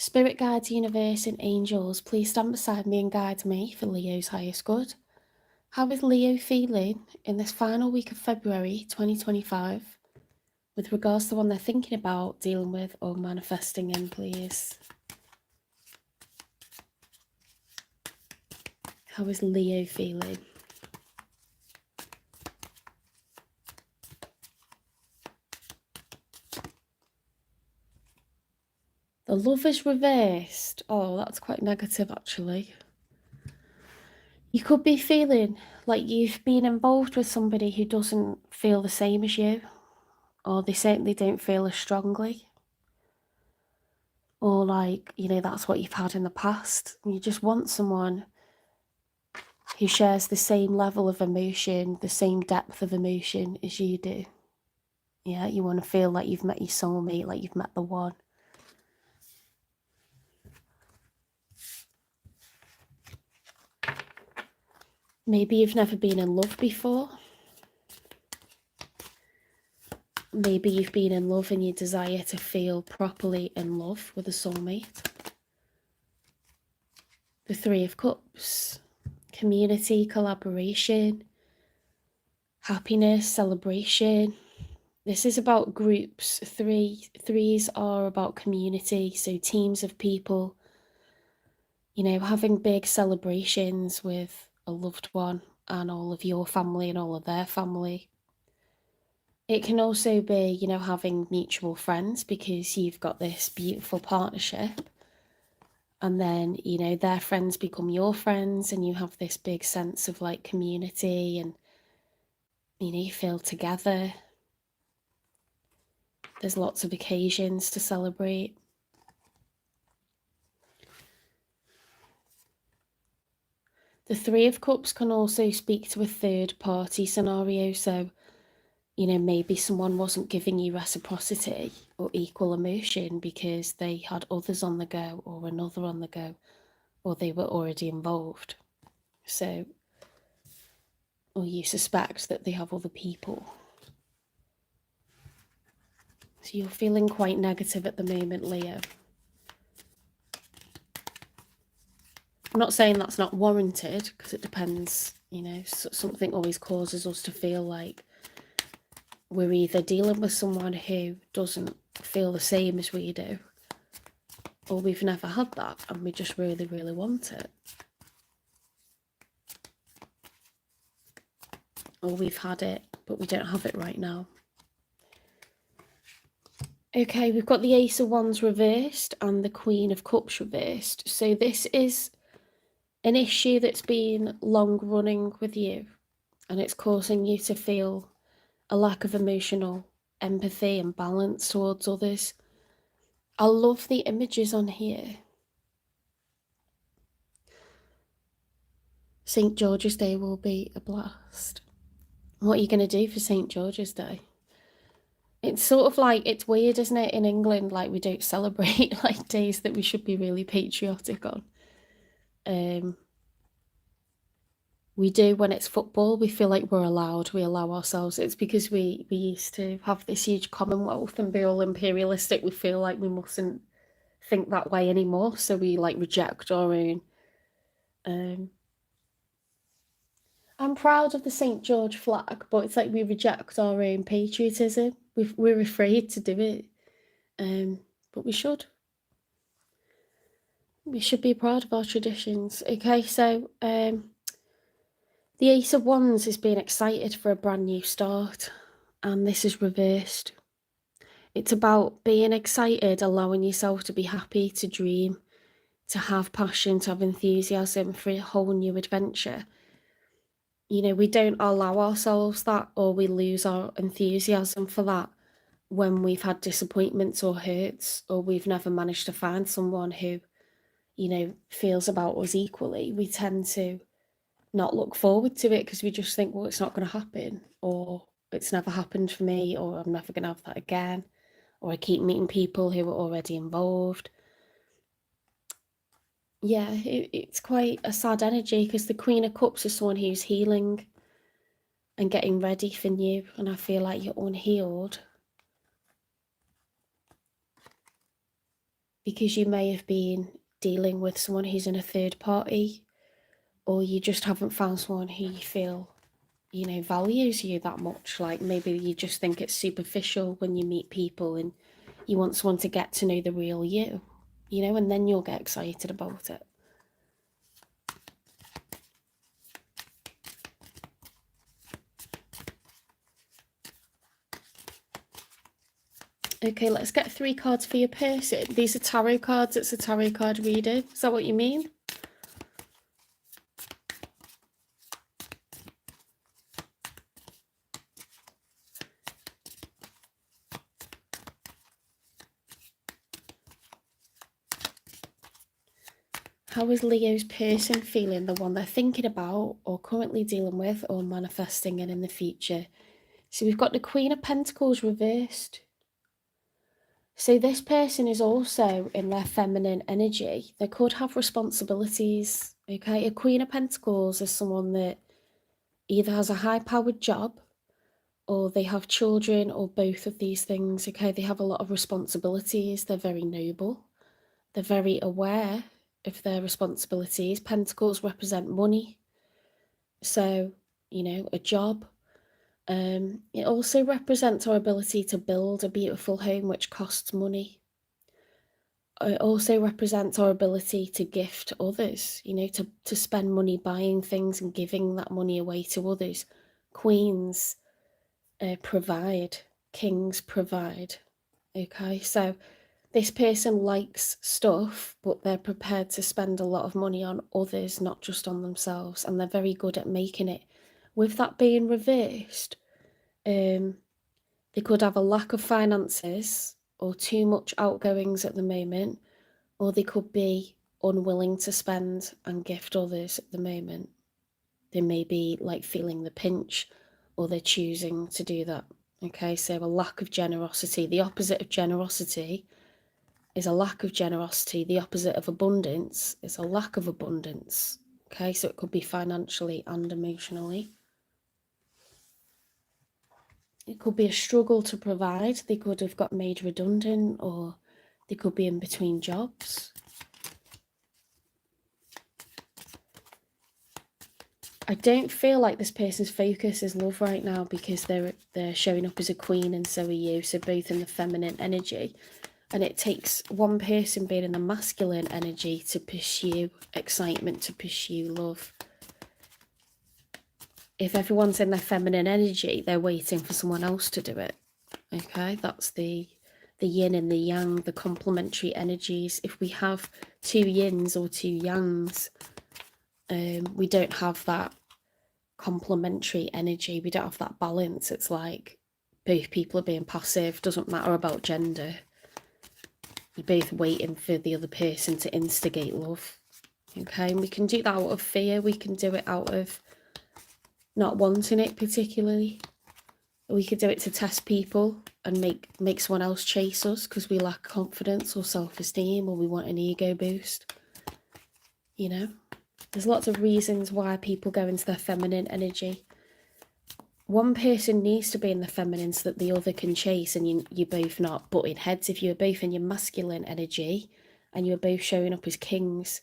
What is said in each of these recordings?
Spirit guides, universe, and angels, please stand beside me and guide me for Leo's highest good. How is Leo feeling in this final week of February 2025 with regards to one they're thinking about, dealing with, or manifesting in, please? How is Leo feeling? The Lover's reversed. Oh, that's quite negative, actually. You could be feeling like you've been involved with somebody who doesn't feel the same as you, or they certainly don't feel as strongly. Or like, that's what you've had in the past. You just want someone who shares the same level of emotion, the same depth of emotion as you do. Yeah, you want to feel like you've met your soulmate, like you've met the one. Maybe you've never been in love before. Maybe you've been in love and you desire to feel properly in love with a soulmate. The Three of Cups. Community, collaboration, happiness, celebration. This is about groups. Threes are about community, so teams of people, having big celebrations with a loved one and all of your family and all of their family. It can also be, having mutual friends because you've got this beautiful partnership, and then, their friends become your friends and you have this big sense of like community and, you feel together. There's lots of occasions to celebrate. The Three of Cups can also speak to a third party scenario. So, maybe someone wasn't giving you reciprocity or equal emotion because they had others on the go or another on the go, or they were already involved. So, or you suspect that they have other people. So you're feeling quite negative at the moment, Leo. I'm not saying that's not warranted, because it depends, something always causes us to feel like we're either dealing with someone who doesn't feel the same as we do, or we've never had that and we just really, really want it. Or we've had it, but we don't have it right now. Okay, we've got the Ace of Wands reversed and the Queen of Cups reversed. So this is an issue that's been long running with you, and it's causing you to feel a lack of emotional empathy and balance towards others. I love the images on here. St. George's Day will be a blast. What are you going to do for St. George's Day? It's sort of like, it's weird, isn't it, in England, like we don't celebrate like days that we should be really patriotic on. We do when it's football. We feel like we're allowed, we allow ourselves. It's because we used to have this huge commonwealth and be all imperialistic. We feel like we mustn't think that way anymore, so we like reject our own. I'm proud of the St. George flag, but it's like we reject our own patriotism. We're afraid to do it, but we should. We should be proud of our traditions. Okay, so the Ace of Wands is being excited for a brand new start, and this is reversed. It's about being excited, allowing yourself to be happy, to dream, to have passion, to have enthusiasm for a whole new adventure. We don't allow ourselves that, or we lose our enthusiasm for that when we've had disappointments or hurts, or we've never managed to find someone who, feels about us equally. We tend to not look forward to it because we just think, well, it's not going to happen, or it's never happened for me, or I'm never going to have that again, or I keep meeting people who are already involved. Yeah, it's quite a sad energy because the Queen of Cups is someone who's healing and getting ready for new, and I feel like you're unhealed. because you may have been dealing with someone who's in a third party, or you just haven't found someone who you feel, values you that much. Like maybe you just think it's superficial when you meet people and you want someone to get to know the real you, and then you'll get excited about it. Okay, let's get 3 cards for your person. These are tarot cards. It's a tarot card reading. Is that what you mean? How is Leo's person feeling? The one they're thinking about or currently dealing with or manifesting in the future? So we've got the Queen of Pentacles reversed. So this person is also in their feminine energy. They could have responsibilities, okay? A Queen of Pentacles is someone that either has a high-powered job or they have children or both of these things, okay? They have a lot of responsibilities. They're very noble. They're very aware of their responsibilities. Pentacles represent money. So, a job. It also represents our ability to build a beautiful home, which costs money. It also represents our ability to gift others, to spend money buying things and giving that money away to others. Queens provide, kings provide. Okay, so this person likes stuff, but they're prepared to spend a lot of money on others, not just on themselves, and they're very good at making it. With that being reversed, they could have a lack of finances or too much outgoings at the moment, or they could be unwilling to spend and gift others at the moment. They may be like feeling the pinch, or they're choosing to do that. Okay, so a lack of generosity. The opposite of generosity is a lack of generosity. The opposite of abundance is a lack of abundance. Okay, so it could be financially and emotionally. It could be a struggle to provide. They could have got made redundant, or they could be in between jobs. I don't feel like this person's focus is love right now, because they're showing up as a queen and so are you, so both in the feminine energy. And it takes one person being in the masculine energy to pursue excitement, to pursue love. If everyone's in their feminine energy, they're waiting for someone else to do it. Okay, that's the yin and the yang, the complementary energies. If we have 2 yins or 2 yangs, we don't have that complementary energy. We don't have that balance. It's like both people are being passive. Doesn't matter about gender. You're both waiting for the other person to instigate love. Okay, and we can do that out of fear. We can do it out of not wanting it particularly. We could do it to test people and make someone else chase us because we lack confidence or self-esteem, or we want an ego boost. There's lots of reasons why people go into their feminine energy. One person needs to be in the feminine so that the other can chase, and you're both not butting heads. If you're both in your masculine energy and you're both showing up as kings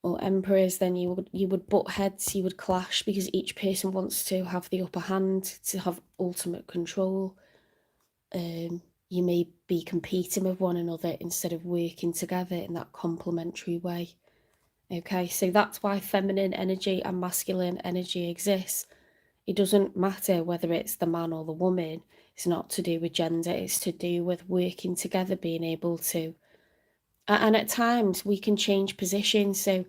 or emperors, then you would butt heads, you would clash, because each person wants to have the upper hand, to have ultimate control. You may be competing with one another instead of working together in that complementary way. Okay, so that's why feminine energy and masculine energy exists. It doesn't matter whether it's the man or the woman. It's not to do with gender. It's to do with working together, being able to. And at times we can change positions. So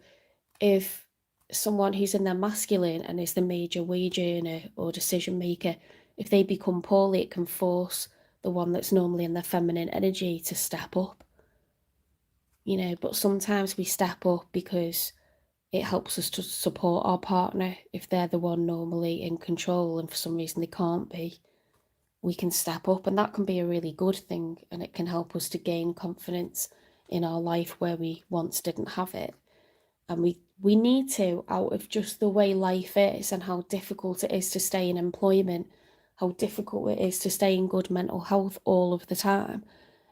if someone who's in their masculine and is the major wage earner or decision maker, if they become poorly, it can force the one that's normally in their feminine energy to step up. But sometimes we step up because it helps us to support our partner. If they're the one normally in control and for some reason they can't be, we can step up, and that can be a really good thing, and it can help us to gain confidence in our life where we once didn't have it. And we need to, out of just the way life is and how difficult it is to stay in employment, how difficult it is to stay in good mental health all of the time.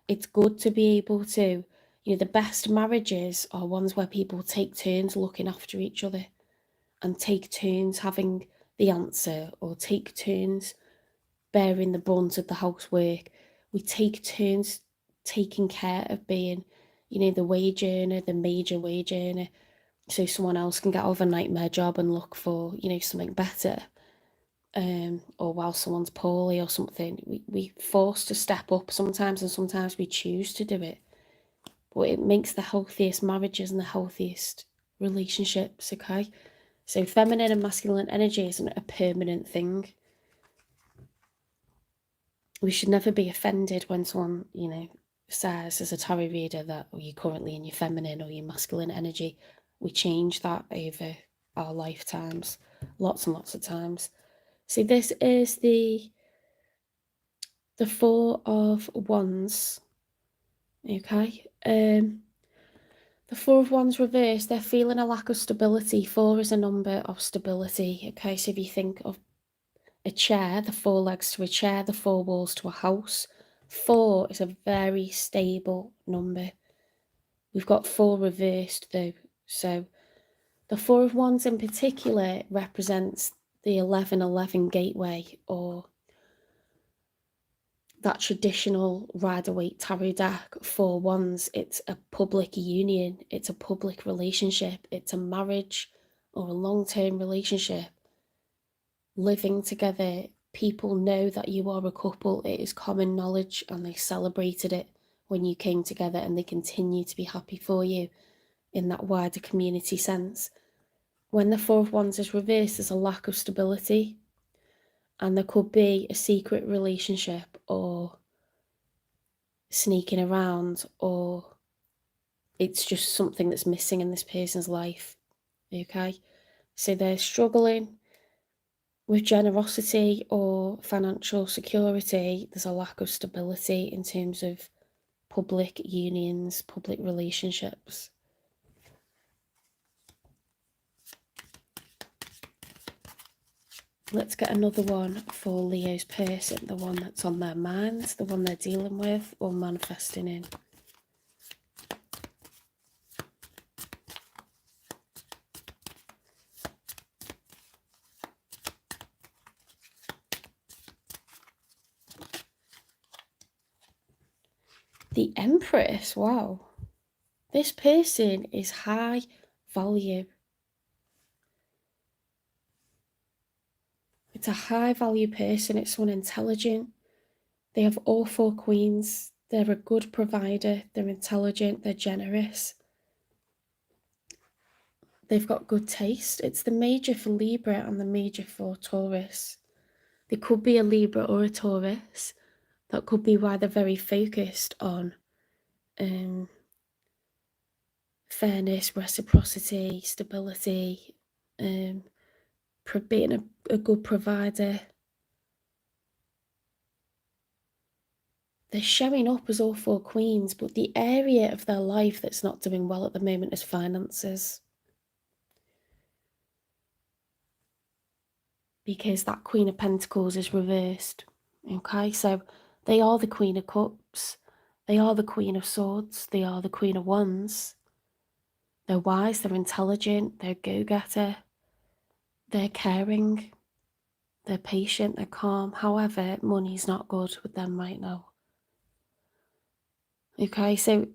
It's good to be able to You know, the best marriages are ones where people take turns looking after each other and take turns having the answer, or take turns bearing the brunt of the housework. We take turns taking care of being, you know, the wage earner, the major wage earner, so someone else can get out of a nightmare job and look for, you know, something better. Or while someone's poorly or something, we forced to step up sometimes, and sometimes we choose to do it. But it makes the healthiest marriages and the healthiest relationships, okay? So feminine and masculine energy isn't a permanent thing. We should never be offended when someone, you know, says as a tarot reader that you're currently in your feminine or your masculine energy. We change that over our lifetimes, lots and lots of times. See, this is the Four of Wands, okay? The Four of Wands reversed, they're feeling a lack of stability. Four is a number of stability, okay? So if you think of a chair, the four legs to a chair, the four walls to a house, four is a very stable number. We've got four reversed though. So the Four of Wands in particular represents the 1111 gateway, or that traditional Rider-Waite tarot deck. Four Wands, it's a public union, it's a public relationship, it's a marriage or a long-term relationship. Living together, people know that you are a couple, it is common knowledge, and they celebrated it when you came together, and they continue to be happy for you in that wider community sense. When the Four of Wands is reversed, there's a lack of stability, and there could be a secret relationship or sneaking around, or it's just something that's missing in this person's life, okay? So they're struggling with generosity or financial security. There's a lack of stability in terms of public unions, public relationships. Let's get another one for Leo's person, the one that's on their minds, the one they're dealing with or manifesting in. The Empress, wow. This person is high value. It's a high value person. It's someone intelligent. They have all four queens. They're a good provider. They're intelligent. They're generous. They've got good taste. It's the major for Libra and the major for Taurus. They could be a Libra or a Taurus. That could be why they're very focused on fairness, reciprocity, stability, being a good provider. They're showing up as all four queens, but the area of their life that's not doing well at the moment is finances. Because that Queen of Pentacles is reversed. Okay, so they are the Queen of Cups. They are the Queen of Swords. They are the Queen of Wands. They're wise, they're intelligent, they're go-getter. They're caring. They're patient, they're calm. However, money's not good with them right now. Okay, so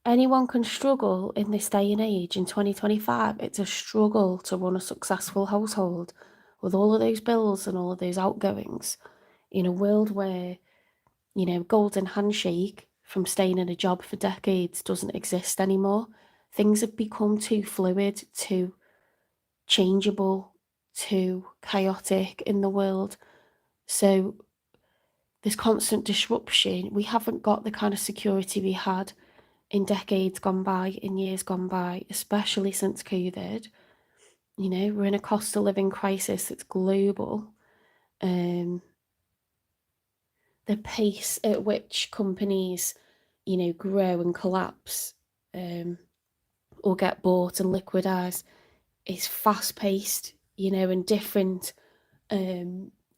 anyone can struggle in this day and age in 2025. It's a struggle to run a successful household with all of those bills and all of those outgoings in a world where, you know, golden handshake from staying in a job for decades doesn't exist anymore. Things have become too fluid, too changeable, too chaotic in the world. So there's constant disruption. We haven't got the kind of security we had in decades gone by, in years gone by, especially since COVID. You know, we're in a cost of living crisis that's global. The pace at which companies, you know, grow and collapse, or get bought and liquidized is fast paced, you know, and different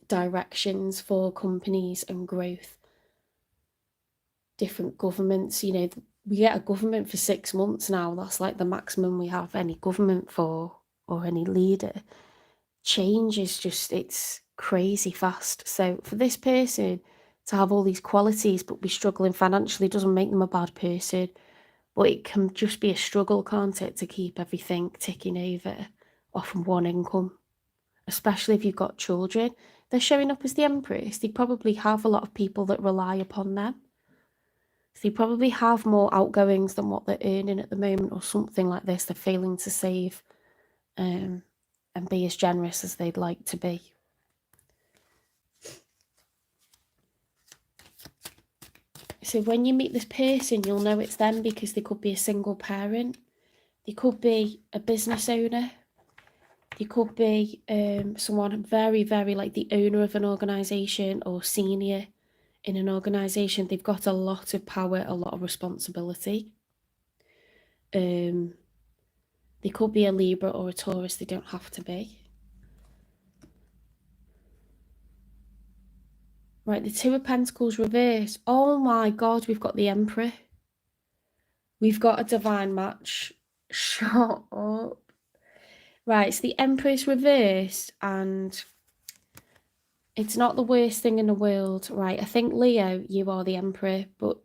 directions for companies and growth. Different governments, you know, we get a government for 6 months now. That's like the maximum we have any government for, or any leader. Change is just, it's crazy fast. So for this person to have all these qualities but be struggling financially doesn't make them a bad person. But it can just be a struggle, can't it, to keep everything ticking over off of one income, especially if you've got children. They're showing up as the Empress. They probably have a lot of people that rely upon them. So they probably have more outgoings than what they're earning at the moment, or something like this. They're failing to save and be as generous as they'd like to be. So when you meet this person, you'll know it's them because they could be a single parent. They could be a business owner. They could be someone very, very like the owner of an organisation or senior in an organisation. They've got a lot of power, a lot of responsibility. They could be a Libra or a Taurus. They don't have to be. Right, the Two of Pentacles reverse. Oh my God, we've got the Emperor. We've got a divine match. Shut up. Right, it's the Empress reversed, and it's not the worst thing in the world. Right, I think, Leo, you are the Emperor, but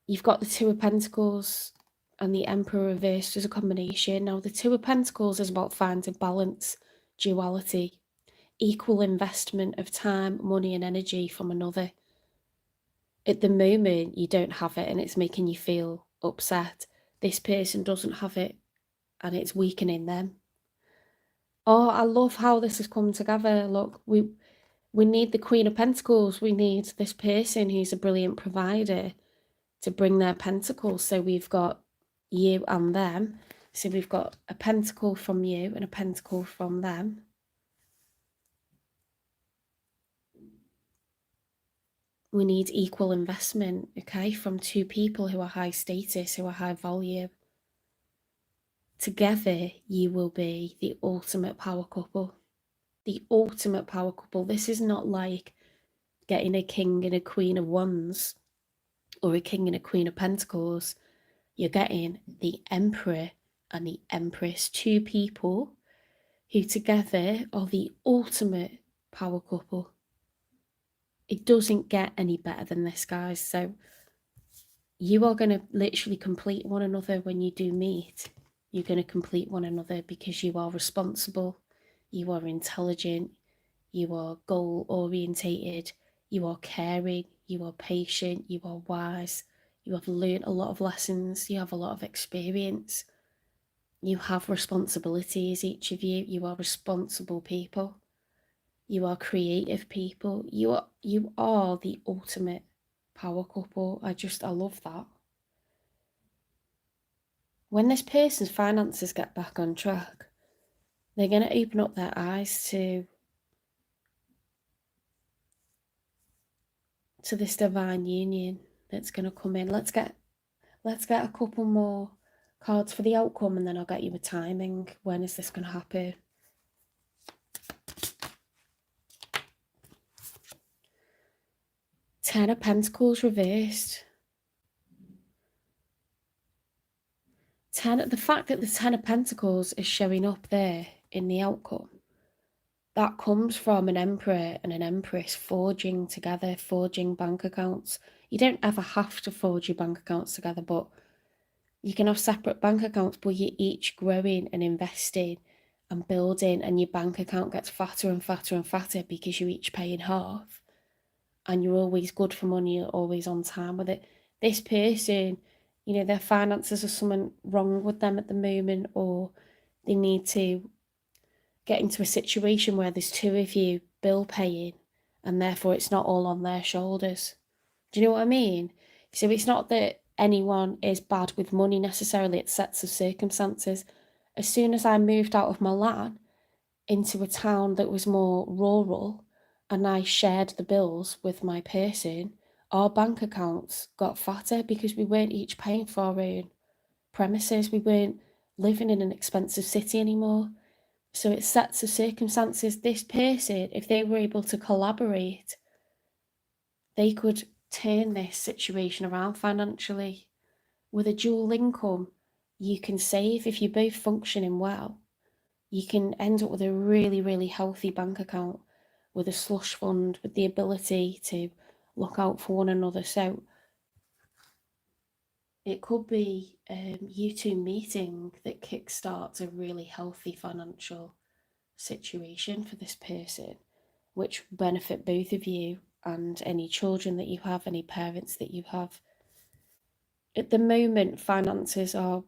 you've got the Two of Pentacles and the Emperor reversed as a combination. Now, the Two of Pentacles is about finding balance, duality, equal investment of time, money and energy from another. At the moment, you don't have it and it's making you feel upset. This person doesn't have it and it's weakening them. Oh, I love how this has come together. Look, we need the Queen of Pentacles. We need this person who's a brilliant provider to bring their pentacles. So we've got you and them. So we've got a pentacle from you and a pentacle from them. We need equal investment, okay, from two people who are high status, who are high value. Together, you will be the ultimate power couple. The ultimate power couple. This is not like getting a king and a queen of wands or a king and a queen of pentacles. You're getting the Emperor and the Empress, two people who together are the ultimate power couple. It doesn't get any better than this, guys. So you are going to literally complete one another when you do meet. You're going to complete one another because you are responsible, you are intelligent, you are goal orientated, you are caring, you are patient, you are wise, you have learned a lot of lessons, you have a lot of experience, you have responsibilities, each of you. You are responsible people, you are creative people, you are the ultimate power couple. I love that. When this person's finances get back on track, they're going to open up their eyes to this divine union that's going to come in. Let's get a couple more cards for the outcome, and then I'll get you a timing. When is this going to happen? Ten of Pentacles reversed. The fact that the Ten of Pentacles is showing up there in the outcome, that comes from an Emperor and an Empress forging together, forging bank accounts. You don't ever have to forge your bank accounts together, but you can have separate bank accounts, but you're each growing and investing and building, and your bank account gets fatter and fatter and fatter because you're each paying half, and you're always good for money, you're always on time with it. This person, you know, their finances are something wrong with them at the moment, or they need to get into a situation where there's two of you bill paying, and therefore it's not all on their shoulders. Do you know what I mean? So it's not that anyone is bad with money necessarily, it's sets of circumstances. As soon as I moved out of Milan into a town that was more rural, and I shared the bills with my person, our bank accounts got fatter because we weren't each paying for our own premises. We weren't living in an expensive city anymore. So it sets of circumstances. This person, if they were able to collaborate, they could turn this situation around financially. With a dual income, you can save. If you're both functioning well, you can end up with a really, really healthy bank account with a slush fund, with the ability to look out for one another. So it could be you two meeting that kickstarts a really healthy financial situation for this person, which benefit both of you and any children that you have, any parents that you have. At the moment, finances are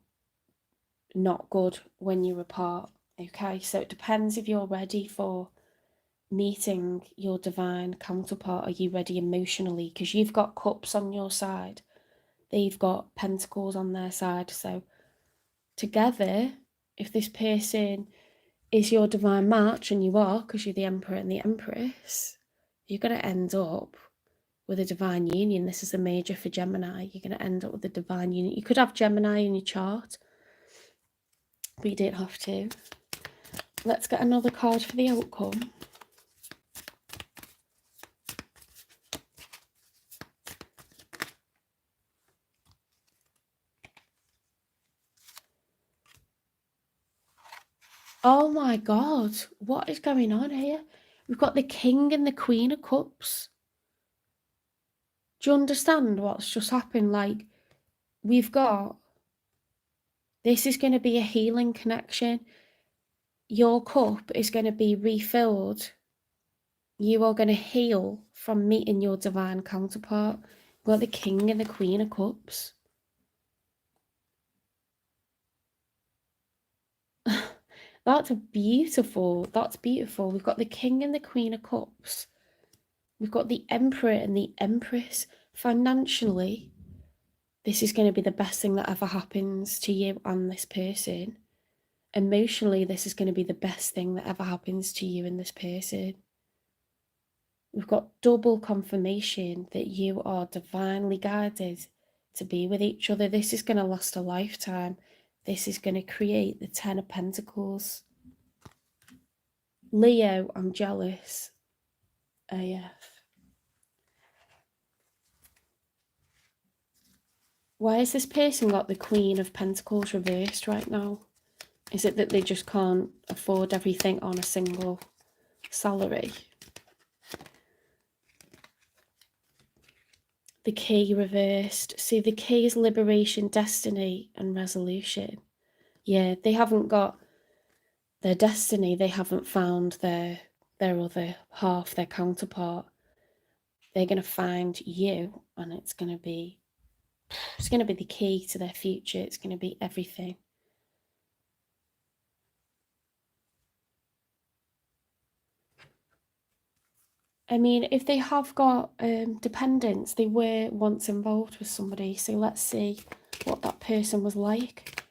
not good when you're apart. Okay, so it depends if you're ready for meeting your divine counterpart. Are you ready emotionally? Because you've got cups on your side, they've got pentacles on their side. So together, if this person is your divine match, and you are, because you're the Emperor and the Empress, you're going to end up with a divine union. This is a major for Gemini. You're going to end up with a divine union. You could have Gemini in your chart, but you don't have to. Let's get another card for the outcome. Oh my God, what is going on here? We've got the King and the Queen of Cups. Do you understand what's just happened? Like, we've got, this is going to be a healing connection. Your cup is going to be refilled. You are going to heal from meeting your divine counterpart. We've got the King and the Queen of Cups. That's beautiful. That's beautiful. We've got the King and the Queen of Cups. We've got the Emperor and the Empress. Financially, this is going to be the best thing that ever happens to you and this person. Emotionally, this is going to be the best thing that ever happens to you and this person. We've got double confirmation that you are divinely guided to be with each other. This is going to last a lifetime. This is going to create the Ten of Pentacles. Leo, I'm jealous. AF. Why has this person got the Queen of Pentacles reversed right now? Is it that they just can't afford everything on a single salary? The Key reversed. See, the Key is liberation, destiny, and resolution. Yeah, they haven't got their destiny. They haven't found their other half, their counterpart. They're going to find you, and it's going to be the key to their future. It's going to be everything. I mean, if they have got dependents, they were once involved with somebody. So let's see what that person was like.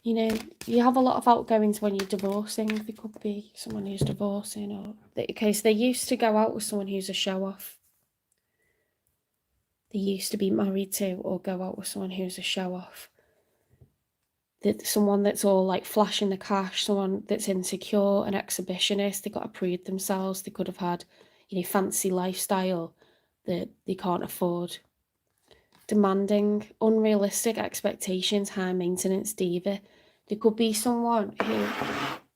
You know, you have a lot of outgoings when you're divorcing. There could be someone who's divorcing, or okay, so they used to go out with someone who's a show-off. They used to be married to or go out with someone who's a show-off. Someone that's all like flashing the cash, someone that's insecure, an exhibitionist. They got to prove themselves. They could have had, you know, fancy lifestyle that they can't afford. Demanding, unrealistic expectations, high maintenance diva. There could be someone who,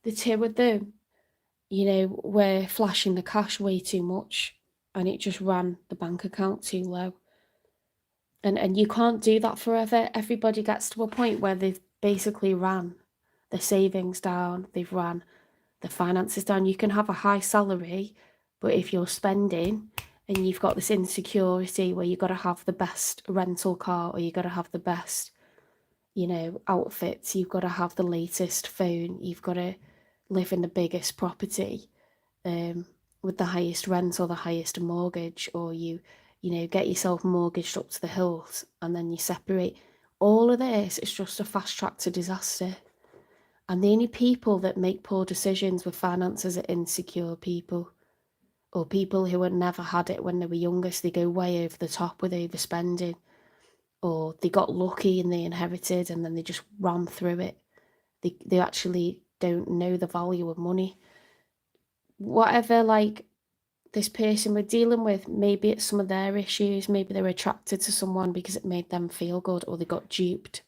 the two of them, you know, were flashing the cash way too much, and it just ran the bank account too low. And you can't do that forever. Everybody gets to a point where they've basically ran the savings down, they've ran the finances down. You can have a high salary, but if you're spending and you've got this insecurity where you've got to have the best rental car, or you've got to have the best, you know, outfits, you've got to have the latest phone, you've got to live in the biggest property with the highest rent or the highest mortgage, or you know, get yourself mortgaged up to the hills and then you separate. All of this is just a fast track to disaster. And the only people that make poor decisions with finances are insecure people, or people who had never had it when they were younger, so they go way over the top with overspending, or they got lucky and they inherited and then they just ran through it. They actually don't know the value of money. Whatever, like, this person we're dealing with, maybe it's some of their issues, maybe they're attracted to someone because it made them feel good, or they got duped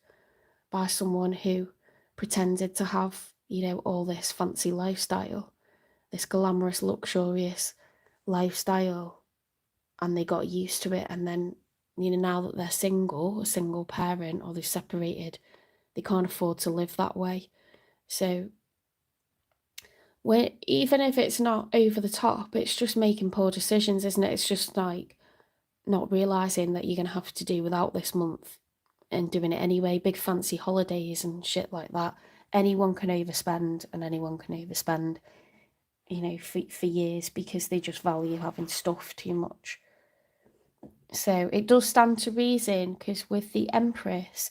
by someone who pretended to have, all this fancy lifestyle, this glamorous, luxurious lifestyle, and they got used to it. And then, now that they're single, a single parent, or they're separated, they can't afford to live that way. So even if it's not over the top, it's just making poor decisions, isn't it? It's just like not realising that you're going to have to do without this month and doing it anyway. Big fancy holidays and shit like that. Anyone can overspend, and anyone can overspend, for years, because they just value having stuff too much. So it does stand to reason, because with the Empress,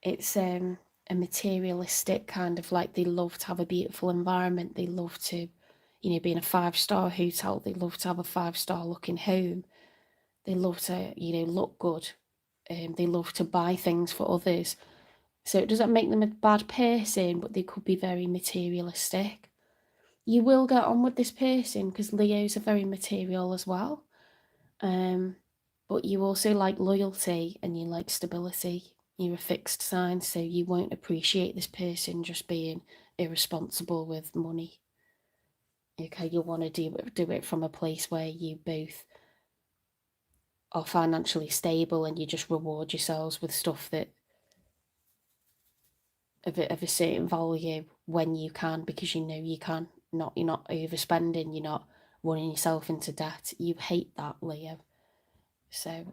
it's a materialistic kind of, like, they love to have a beautiful environment. They love to, be in a 5-star hotel. They love to have a 5-star looking home. They love to, look good. They love to buy things for others. So it doesn't make them a bad person, but they could be very materialistic. You will get on with this person, because Leos are very material as well. But you also like loyalty, and you like stability. You're a fixed sign, so you won't appreciate this person just being irresponsible with money. Okay, you'll want to do it from a place where you both are financially stable, and you just reward yourselves with stuff that of a certain value when you can, because you can. You're not overspending, you're not running yourself into debt. You hate that, Leo. So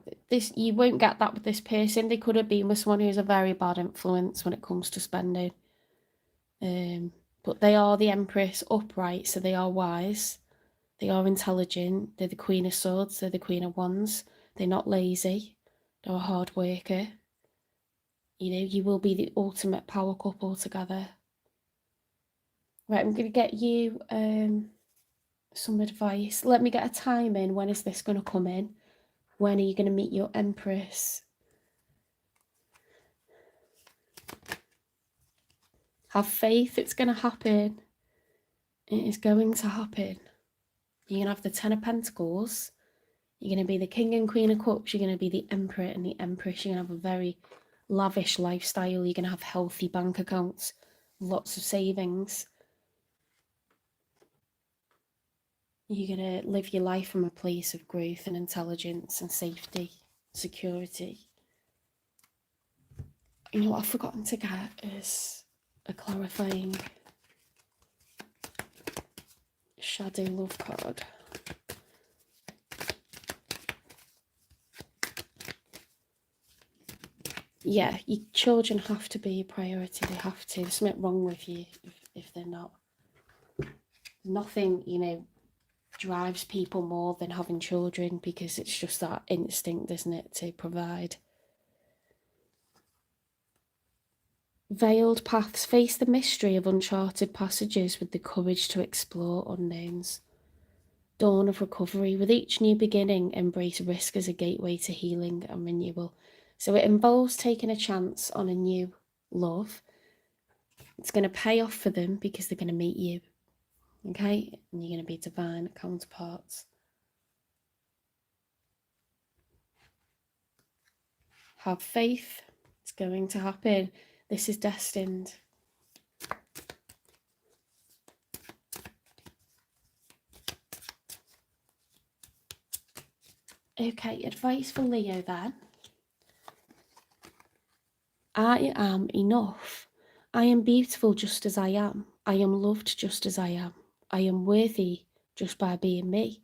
you won't get that with this person. They could have been with someone who's a very bad influence when it comes to spending. But they are the Empress upright, so they are wise. They are intelligent. They're the Queen of Swords. They're the Queen of Wands. They're not lazy. They're a hard worker. You will be the ultimate power couple together. Right, I'm going to get you some advice. Let me get a time in. When is this going to come in? When are you going to meet your Empress? Have faith, it's going to happen. It is going to happen. You're going to have the 10 of Pentacles. You're going to be the King and Queen of Cups. You're going to be the Emperor and the Empress. You're going to have a very lavish lifestyle. You're going to have healthy bank accounts, lots of savings. You're going to live your life from a place of growth and intelligence and safety, security. You know what I've forgotten to get is a clarifying shadow love card. Yeah, your children have to be a priority. They have to. There's something wrong with you if they're not. Nothing, drives people more than having children, because it's just that instinct, isn't it, to provide. Veiled paths. Face the mystery of uncharted passages with the courage to explore unknowns. Dawn of recovery. With each new beginning, embrace risk as a gateway to healing and renewal. So it involves taking a chance on a new love. It's going to pay off for them, because they're going to meet you. Okay? And you're going to be divine counterparts. Have faith. It's going to happen. This is destined. Okay, advice for Leo then. I am enough. I am beautiful just as I am. I am loved just as I am. I am worthy just by being me.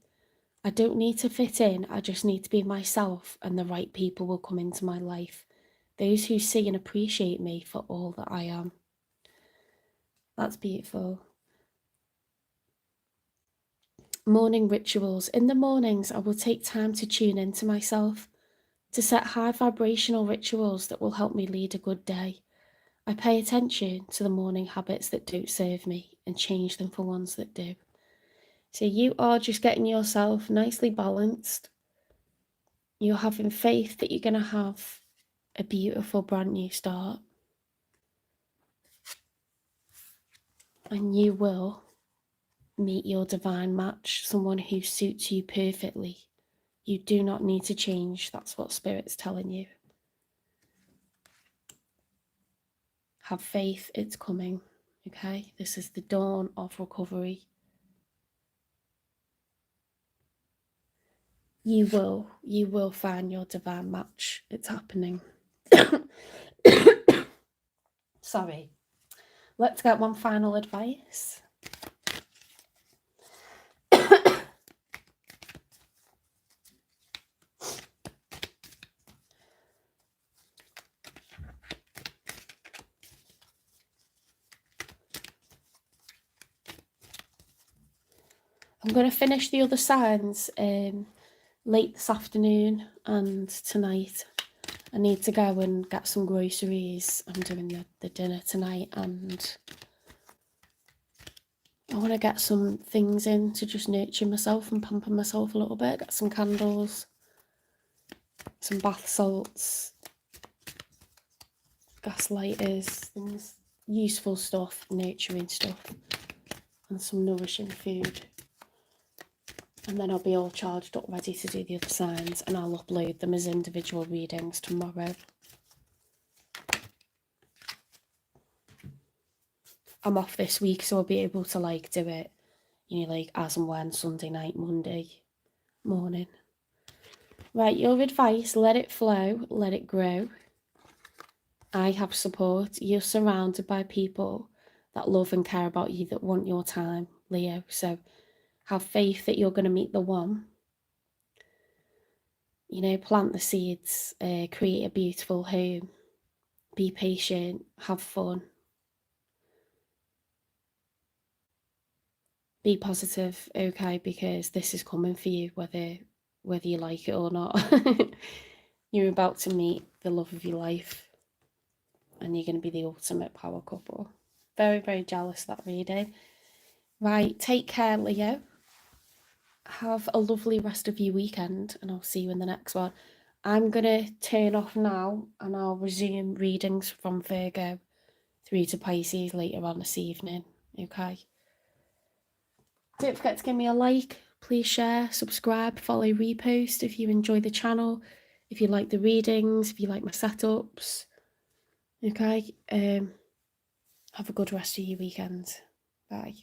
I don't need to fit in. I just need to be myself, and the right people will come into my life. Those who see and appreciate me for all that I am. That's beautiful. Morning rituals. In the mornings, I will take time to tune into myself, to set high vibrational rituals that will help me lead a good day. I pay attention to the morning habits that don't serve me and change them for ones that do. So you are just getting yourself nicely balanced. You're having faith that you're going to have a beautiful brand new start. And you will. meet your divine match, someone who suits you perfectly. You do not need to change. That's what Spirit's telling you. Have faith, it's coming, okay? This is the dawn of recovery. You will find your divine match. It's happening. Sorry. Let's get one final advice. I'm going to finish the other signs late this afternoon and tonight. I need to go and get some groceries. I'm doing the dinner tonight, and I want to get some things in to just nurture myself and pamper myself a little bit. Get some candles, some bath salts, gas lighters, things, useful stuff, nurturing stuff, and some nourishing food. And then I'll be all charged up, ready to do the other signs, and I'll upload them as individual readings tomorrow. I'm off this week, so I'll be able to do it, as and when, Sunday night, Monday morning. Right, your advice, let it flow, let it grow. I have support. You're surrounded by people that love and care about you, that want your time, Leo. So have faith that you're going to meet the one. Plant the seeds, create a beautiful home, be patient, have fun. Be positive, okay, because this is coming for you, whether you like it or not. You're about to meet the love of your life, and you're going to be the ultimate power couple. Very, very jealous of that reading. Right, take care, Leo. Have a lovely rest of your weekend, and I'll see you in the next one. I'm going to turn off now, and I'll resume readings from Virgo through to Pisces later on this evening, okay? Don't forget to give me a like, please share, subscribe, follow, repost if you enjoy the channel, if you like the readings, if you like my setups, okay? Have a good rest of your weekend. Bye.